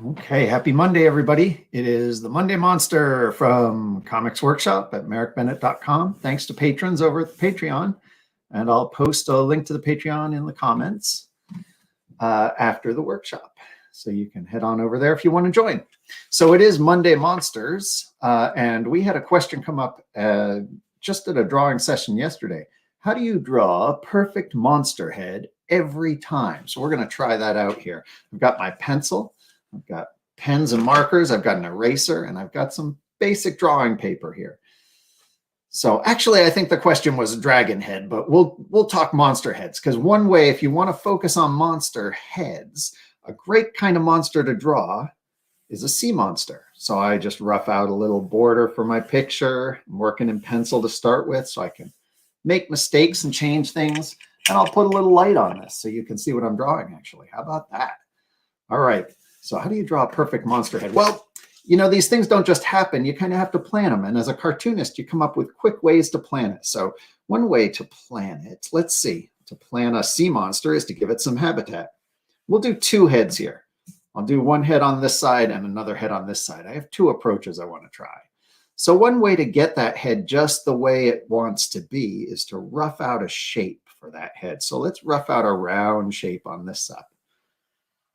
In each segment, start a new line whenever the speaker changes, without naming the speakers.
Okay, happy Monday, everybody. It is the Monday Monster from Comics Workshop at merrickbennett.com. Thanks to patrons over at the Patreon. And I'll post a link to the Patreon in the comments after the workshop. So you can head on over there if you want to join. So it is Monday Monsters. And we had a question come up just at a drawing session yesterday. How do you draw a perfect monster head every time? So we're going to try that out here. I've got my pencil. I've got pens and markers, I've got an eraser, and I've got some basic drawing paper here. So actually, I think the question was dragon head, but we'll talk monster heads, because one way, if you want to focus on monster heads, a great kind of monster to draw is a sea monster. So I just rough out a little border for my picture. I'm working in pencil to start with, so I can make mistakes and change things. And I'll put a little light on this so you can see what I'm drawing, actually. How about that? All right. So how do you draw a perfect monster head? Well, you know, these things don't just happen. You kind of have to plan them. And as a cartoonist, you come up with quick ways to plan it. So one way to plan it, let's see, to plan a sea monster is to give it some habitat. We'll do two heads here. I'll do one head on this side and another head on this side. I have two approaches I want to try. So one way to get that head just the way it wants to be is to rough out a shape for that head. So let's rough out a round shape on this side.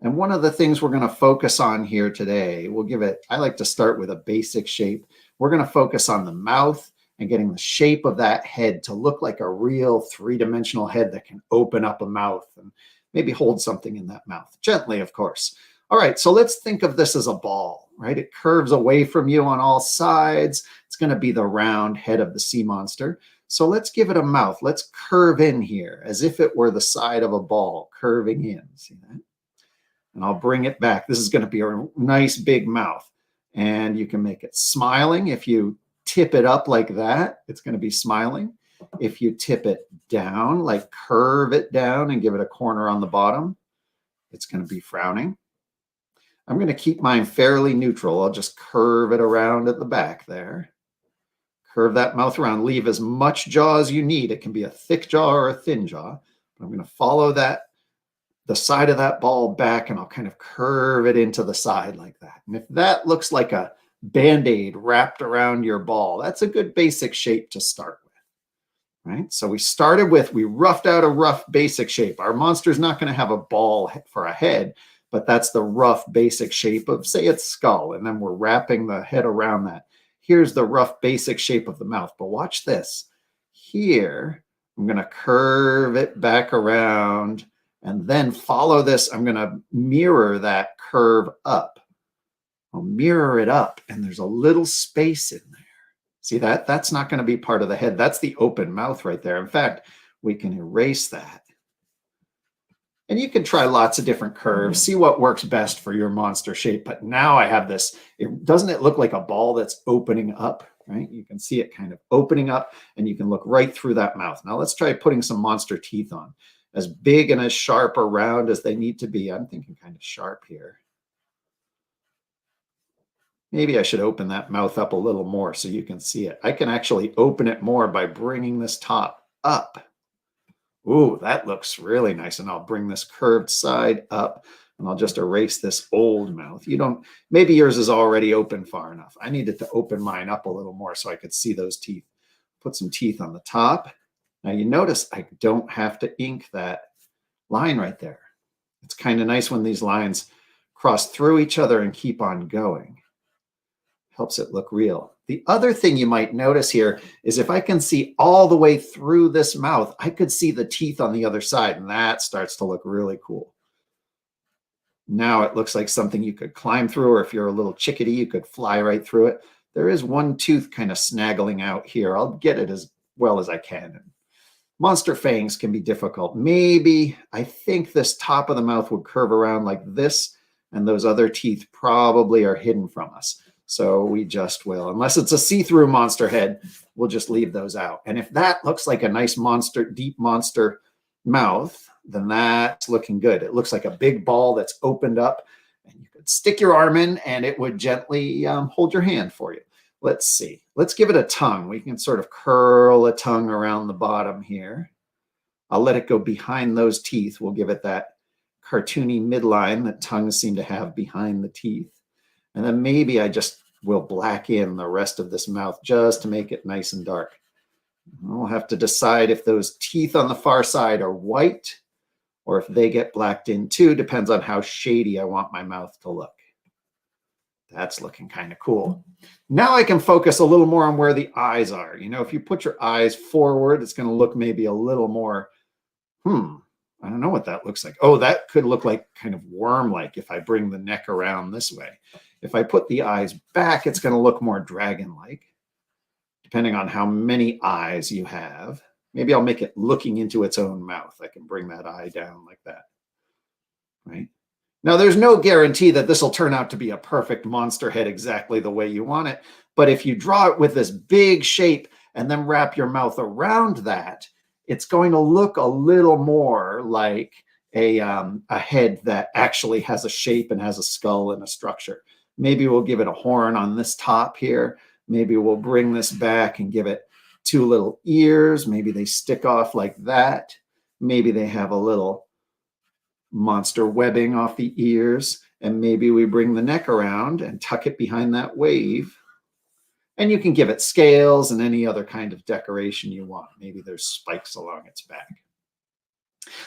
And one of the things we're going to focus on here today, we'll give it, I like to start with a basic shape. We're going to focus on the mouth and getting the shape of that head to look like a real three-dimensional head that can open up a mouth and maybe hold something in that mouth. Gently, of course. All right, so let's think of this as a ball, right? It curves away from you on all sides. It's going to be the round head of the sea monster. So let's give it a mouth. Let's curve in here as if it were the side of a ball curving in. See that? And I'll bring it back. This is going to be a nice big mouth. And you can make it smiling. If you tip it up like that, it's going to be smiling. If you tip it down, like curve it down and give it a corner on the bottom, it's going to be frowning. I'm going to keep mine fairly neutral. I'll just curve it around at the back there. Curve that mouth around. Leave as much jaw as you need. It can be a thick jaw or a thin jaw. But I'm going to follow that the side of that ball back, and I'll kind of curve it into the side like that. And if that looks like a Band-Aid wrapped around your ball, that's a good basic shape to start with, right? So we roughed out a rough basic shape. Our monster's not going to have a ball for a head, but that's the rough basic shape of, say, its skull, and then we're wrapping the head around that. Here's the rough basic shape of the mouth, but watch this. Here, I'm going to curve it back around, and then follow this. I'm going to mirror that curve up. I'll mirror it up, and there's a little space in there. See that? That's not going to be part of the head. That's the open mouth right there. In fact, we can erase that. And you can try lots of different curves, see what works best for your monster shape. But now I have this, doesn't it look like a ball that's opening up, right? You can see it kind of opening up, and you can look right through that mouth. Now let's try putting some monster teeth on. As big and as sharp or round as they need to be. I'm thinking kind of sharp here. Maybe I should open that mouth up a little more so you can see it. I can actually open it more by bringing this top up. Ooh, that looks really nice. And I'll bring this curved side up, and I'll just erase this old mouth. Maybe yours is already open far enough. I needed to open mine up a little more so I could see those teeth. Put some teeth on the top. Now you notice I don't have to ink that line right there. It's kind of nice when these lines cross through each other and keep on going. Helps it look real. The other thing you might notice here is if I can see all the way through this mouth, I could see the teeth on the other side, and that starts to look really cool. Now it looks like something you could climb through, or if you're a little chickadee, you could fly right through it. There is one tooth kind of snaggling out here. I'll get it as well as I can. Monster fangs can be difficult. Maybe I think this top of the mouth would curve around like this, and those other teeth probably are hidden from us. So we just will, unless it's a see-through monster head, we'll just leave those out. And if that looks like a nice monster, deep monster mouth, then that's looking good. It looks like a big ball that's opened up, and you could stick your arm in and it would gently hold your hand for you. Let's see. Let's give it a tongue. We can sort of curl a tongue around the bottom here. I'll let it go behind those teeth. We'll give it that cartoony midline that tongues seem to have behind the teeth. And then maybe I just will black in the rest of this mouth just to make it nice and dark. We'll have to decide if those teeth on the far side are white or if they get blacked in too. Depends on how shady I want my mouth to look. That's looking kind of cool. Now I can focus a little more on where the eyes are. You know, if you put your eyes forward, it's going to look maybe a little more, I don't know what that looks like. Oh, that could look like kind of worm-like if I bring the neck around this way. If I put the eyes back, it's going to look more dragon-like, depending on how many eyes you have. Maybe I'll make it looking into its own mouth. I can bring that eye down like that, right? Now, there's no guarantee that this will turn out to be a perfect monster head exactly the way you want it. But if you draw it with this big shape and then wrap your mouth around that, it's going to look a little more like a head that actually has a shape and has a skull and a structure. Maybe we'll give it a horn on this top here. Maybe we'll bring this back and give it two little ears. Maybe they stick off like that. Maybe they have a little monster webbing off the ears. And maybe we bring the neck around and tuck it behind that wave. And you can give it scales and any other kind of decoration you want. Maybe there's spikes along its back.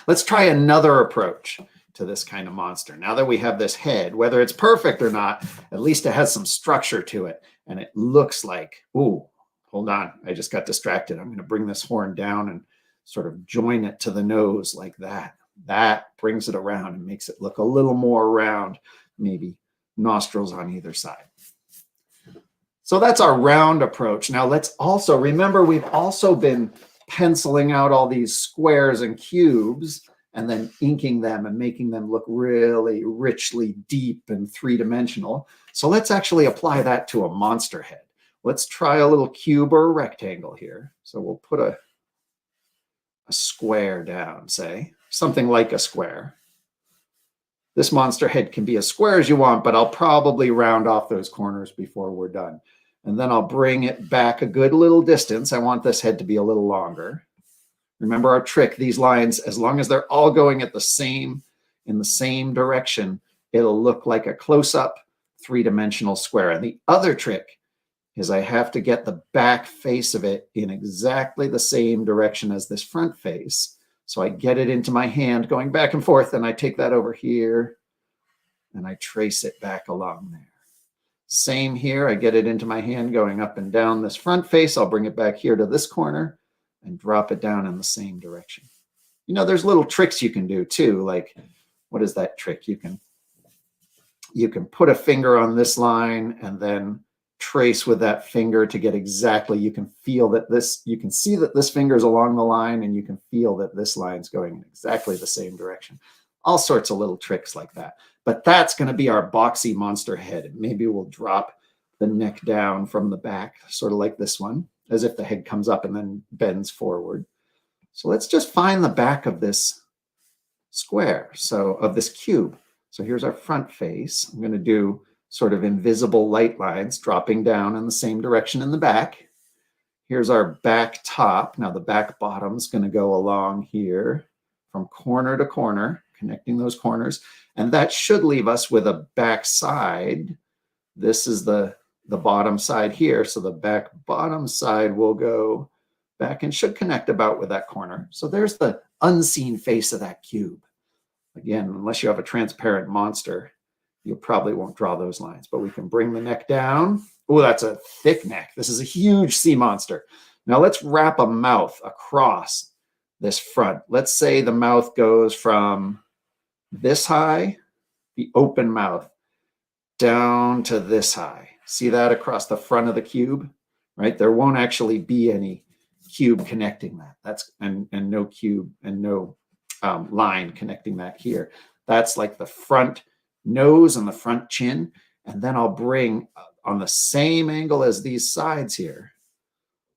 Let's try another approach to this kind of monster. Now that we have this head, whether it's perfect or not, at least it has some structure to it. And it looks like, ooh, hold on, I just got distracted. I'm going to bring this horn down and sort of join it to the nose like that. That brings it around and makes it look a little more round, maybe nostrils on either side. So that's our round approach. Now let's also remember we've also been penciling out all these squares and cubes and then inking them and making them look really richly deep and three-dimensional. So let's actually apply that to a monster head. Let's try a little cube or a rectangle here. So we'll put a square down, say, something like a square. This monster head can be as square as you want, but I'll probably round off those corners before we're done. And then I'll bring it back a good little distance. I want this head to be a little longer. Remember our trick, these lines, as long as they're all going in the same direction, it'll look like a close-up three-dimensional square. And the other trick is I have to get the back face of it in exactly the same direction as this front face. So I get it into my hand going back and forth, and I take that over here and I trace it back along there. Same here, I get it into my hand going up and down this front face. I'll bring it back here to this corner and drop it down in the same direction. You know, there's little tricks you can do too. Like, what is that trick? You can put a finger on this line and then trace with that finger to get exactly, you can feel that this, you can see that this finger is along the line and you can feel that this line's going in exactly the same direction. All sorts of little tricks like that. But that's going to be our boxy monster head. Maybe we'll drop the neck down from the back, sort of like this one, as if the head comes up and then bends forward. So let's just find the back of this square, so of this cube. So here's our front face. I'm going to do sort of invisible light lines dropping down in the same direction in the back. Here's our back top. Now the back bottom is going to go along here from corner to corner, connecting those corners. And that should leave us with a back side. This is the bottom side here. So the back bottom side will go back and should connect about with that corner. So there's the unseen face of that cube. Again, unless you have a transparent monster, you probably won't draw those lines, but we can bring the neck down. Oh, that's a thick neck. This is a huge sea monster. Now let's wrap a mouth across this front. Let's say the mouth goes from this high, the open mouth, down to this high. See that across the front of the cube, right? There won't actually be any cube connecting that. That's and no cube and no line connecting that here. That's like the front nose and the front chin. And then I'll bring on the same angle as these sides here,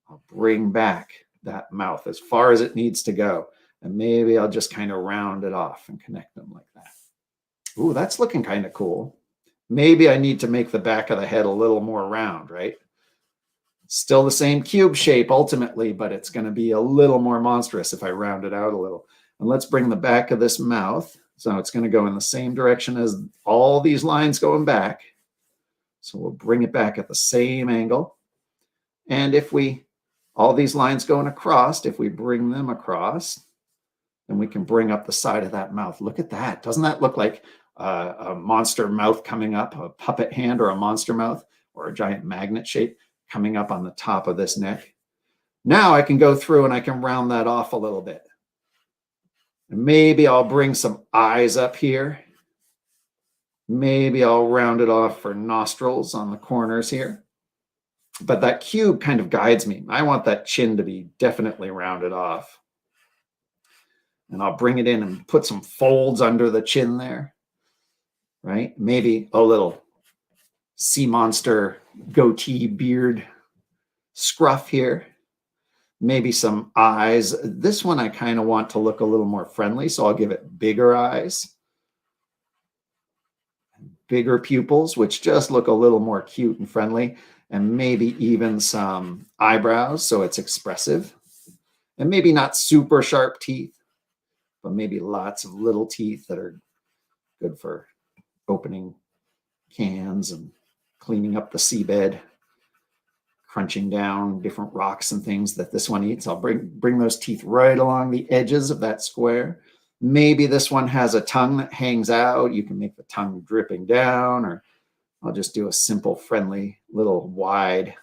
I'll bring back that mouth as far as it needs to go. And maybe I'll just kind of round it off and connect them like that. Ooh, that's looking kind of cool. Maybe I need to make the back of the head a little more round, right? Still the same cube shape ultimately, but it's going to be a little more monstrous if I round it out a little. And let's bring the back of this mouth So it's going to go in the same direction as all these lines going back. So we'll bring it back at the same angle. And if all these lines going across, if we bring them across, then we can bring up the side of that mouth. Look at that. Doesn't that look like a monster mouth coming up, a puppet hand or a monster mouth or a giant magnet shape coming up on the top of this neck? Now I can go through and I can round that off a little bit. And maybe I'll bring some eyes up here. Maybe I'll round it off for nostrils on the corners here. But that cube kind of guides me. I want that chin to be definitely rounded off. And I'll bring it in and put some folds under the chin there, right? Maybe a little sea monster goatee beard scruff here. Maybe some eyes. This one I kind of want to look a little more friendly, so I'll give it bigger eyes. Bigger pupils, which just look a little more cute and friendly. And maybe even some eyebrows, so it's expressive. And maybe not super sharp teeth, but maybe lots of little teeth that are good for opening cans and cleaning up the seabed, crunching down different rocks and things that this one eats. I'll bring those teeth right along the edges of that square. Maybe this one has a tongue that hangs out. You can make the tongue dripping down, or I'll just do a simple, friendly, little wide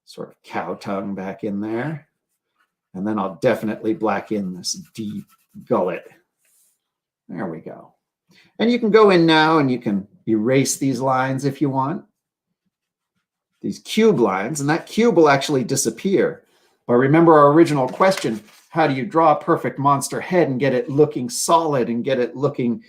sort of cow tongue back in there. And then I'll definitely black in this deep gullet. There we go. And you can go in now and you can erase these lines if you want. These cube lines, and that cube will actually disappear. But remember our original question, how do you draw a perfect monster head and get it looking solid and get it looking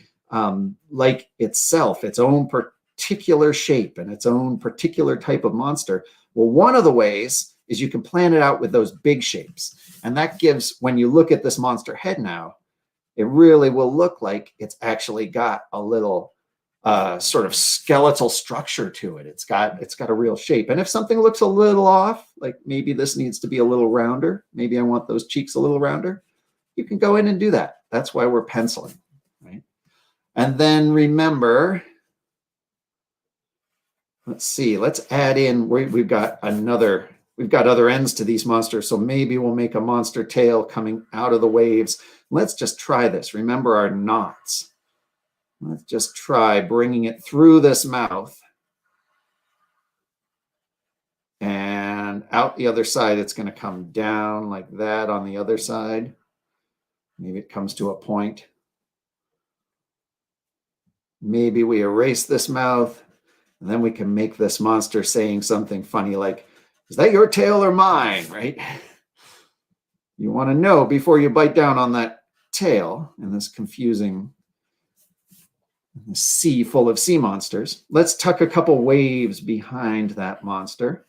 like itself, its own particular shape and its own particular type of monster? Well, one of the ways is you can plan it out with those big shapes. And that gives, when you look at this monster head now, it really will look like it's actually got a little sort of skeletal structure to it. It's got a real shape. And if something looks a little off, like maybe this needs to be a little rounder, maybe I want those cheeks a little rounder, you can go in and do that. That's why we're penciling, right? And then remember, let's see, let's add in, we've got other ends to these monsters. So maybe we'll make a monster tail coming out of the waves. Let's just try this. Remember our knots. Let's just try bringing it through this mouth and out the other side. It's going to come down like that on the other side. Maybe it comes to a point. Maybe we erase this mouth, and then we can make this monster saying something funny like, is that your tail or mine, right? You want to know before you bite down on that tail in this confusing sea full of sea monsters. Let's tuck a couple waves behind that monster.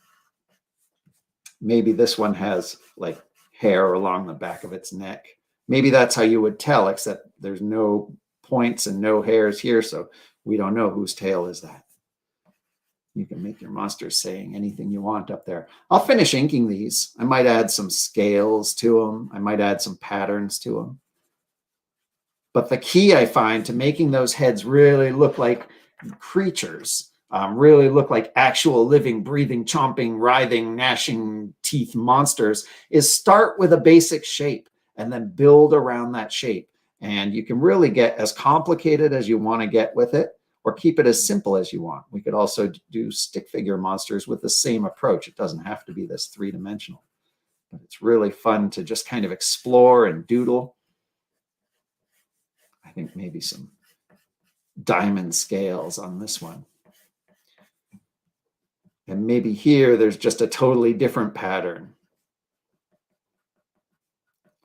Maybe this one has like hair along the back of its neck. Maybe that's how you would tell, except there's no points and no hairs here, so we don't know whose tail is that. You can make your monsters saying anything you want up there. I'll finish inking these. I might add some scales to them. I might add some patterns to them. But the key I find to making those heads really look like creatures, really look like actual living, breathing, chomping, writhing, gnashing teeth monsters, is start with a basic shape and then build around that shape. And you can really get as complicated as you want to get with it, or keep it as simple as you want. We could also do stick figure monsters with the same approach. It doesn't have to be this three-dimensional. But it's really fun to just kind of explore and doodle. I think maybe some diamond scales on this one. And maybe here there's just a totally different pattern.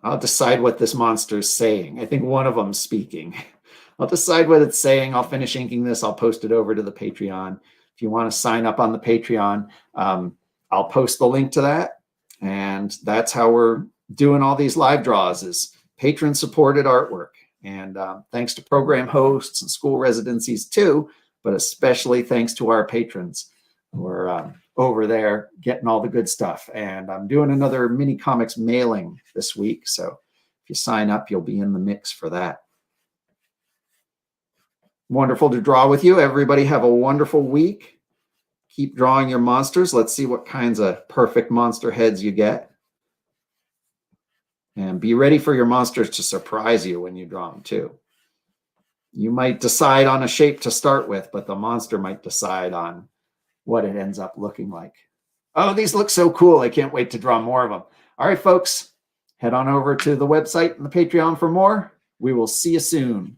I'll decide what this monster is saying. I think one of them's speaking. I'll decide what it's saying. I'll finish inking this. I'll post it over to the Patreon. If you want to sign up on the Patreon, I'll post the link to that. And that's how we're doing all these live draws, is patron-supported artwork. And thanks to program hosts and school residencies too, but especially thanks to our patrons who are over there getting all the good stuff. And I'm doing another mini comics mailing this week. So if you sign up, you'll be in the mix for that. Wonderful to draw with you. Everybody have a wonderful week. Keep drawing your monsters. Let's see what kinds of perfect monster heads you get. And be ready for your monsters to surprise you when you draw them too. You might decide on a shape to start with, but the monster might decide on what it ends up looking like. Oh, these look so cool. I can't wait to draw more of them. All right, folks, head on over to the website and the Patreon for more. We will see you soon.